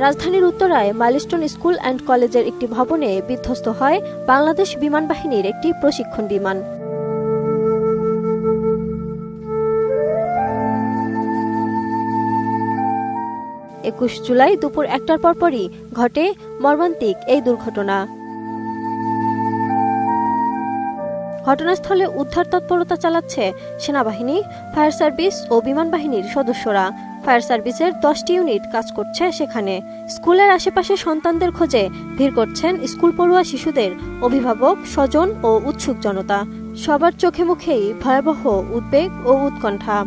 রাজধানীর উত্তরায় milestone school and কলেজের একটি ভবনে বিধ্বস্ত হয় বাংলাদেশ বিমান বাহিনীর একটি প্রশিক্ষণ বিমান। 21 জুলাই দুপুর 1টার পরপরই ঘটে মর্মান্তিক এই দুর্ঘটনা। ঘটনাস্থলে উদ্ধার তৎপরতা চালাচ্ছে সেনাবাহিনী, ফায়ার সার্ভিস ও বিমান বাহিনীর সদস্যরা। ফায়ার সার্ভিসের 10টি ইউনিট কাজ করছে সেখানে। স্কুলের আশেপাশে সন্তানদের খোঁজে ভিড় করছেন স্কুল পড়ুয়া শিশুদের অভিভাবক, স্বজন ও উৎসুক জনতা। সবার চোখে মুখেই ভয়াবহ উদ্বেগ ও উৎকণ্ঠা।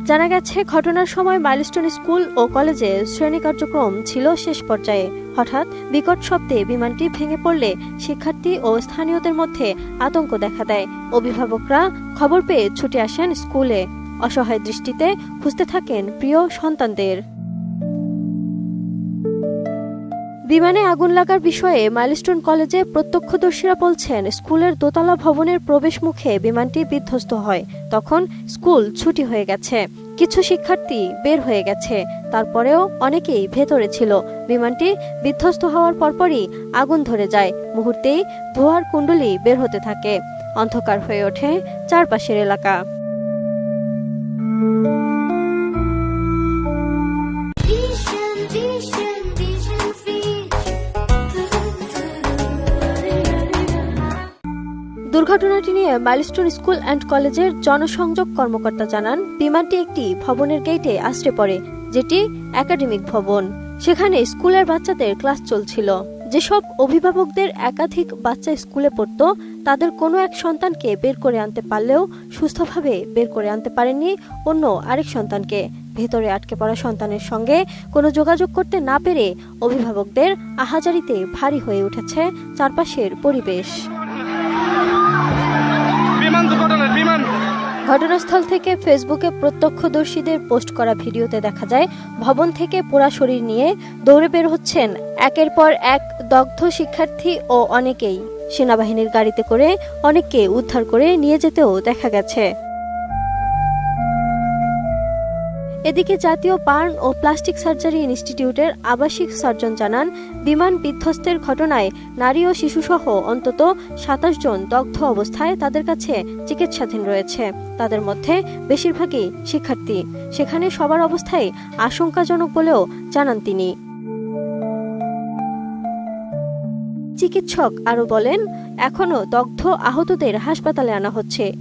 জানা গেছে, ঘটনার সময় মাইলস্টোন স্কুল ও কলেজে শ্রেণী কার্যক্রম ছিল শেষ পর্যায়ে। হঠাৎ বিকট শব্দে বিমানটি ভেঙে পড়লে শিক্ষার্থী ও স্থানীয়দের মধ্যে আতঙ্ক দেখা দেয়। অভিভাবকরা খবর পেয়ে ছুটে আসেন স্কুলে, অসহায় দৃষ্টিতে খুঁজতে থাকেন প্রিয় সন্তানদের। বিমানে আগুন লাগার বিষয়ে মাইলস্টোন কলেজে প্রত্যক্ষদর্শীরা বলছেন, স্কুলের দোতলা ভবনের প্রবেশ মুখে বিমানটি বিধ্বস্ত হয়। তখন স্কুল ছুটি হয়ে গেছে, কিছু শিক্ষার্থী বের হয়ে গেছে, তারপরেও অনেকেই ভেতরে ছিল। বিমানটি বিধ্বস্ত হওয়ার পরপরই আগুন ধরে যায়। মুহূর্তেই ধোঁয়ার কুণ্ডলী বের হতে থাকে। অন্ধকার হয়ে ওঠে চারপাশের এলাকা। দুর্ঘটনাটি নিয়ে মাইলস্টোন স্কুল অ্যান্ড কলেজের জনসংযোগ কর্মকর্তা জানান, বিমানটি একটি ভবনের গেটে আছড়ে পড়ে, যেটি একাডেমিক ভবন। সেখানে স্কুলের বাচ্চাদের ক্লাস চলছিল। যেসব অভিভাবকদের একাধিক বাচ্চা স্কুলে পড়তো, তাদের কোনো এক সন্তানকে বের করে আনতে পারলেও সুস্থভাবে বের করে আনতে পারেননি অন্য আরেক সন্তানকে। ভেতরে আটকে পড়া সন্তানের সঙ্গে কোনো যোগাযোগ করতে না পেরে অভিভাবকদের আহাজারিতে ভারী হয়ে উঠেছে চারপাশের পরিবেশ। ঘটনাস্থল থেকে ফেসবুকে প্রত্যক্ষদর্শীদের পোস্ট করা ভিডিওতে দেখা যায়, ভবন থেকে পোড়া শরীর নিয়ে দৌড়ে বের হচ্ছেন একের পর এক দগ্ধ শিক্ষার্থী ও অনেকেই। সেনাবাহিনীর গাড়িতে করে অনেককে উদ্ধার করে নিয়ে যেতেও দেখা গেছে। এদিকে জাতীয় বার্ন ও প্লাস্টিক সার্জারি ইনস্টিটিউটের আবাসিক সার্জন জানান, বিমান বিধ্বস্তের ঘটনায় নারী ও শিশুসহ অন্তত 27 জন দগ্ধ অবস্থায় তাদের কাছে চিকিৎসাধীন রয়েছে। তাদের মধ্যে বেশিরভাগই শিক্ষার্থী। সেখানে সবার অবস্থাই আশঙ্কাজনক বলেও জানান তিনি। চিকিৎসক আরও বলেন, এখনও দগ্ধ আহতদের হাসপাতালে আনা হচ্ছে।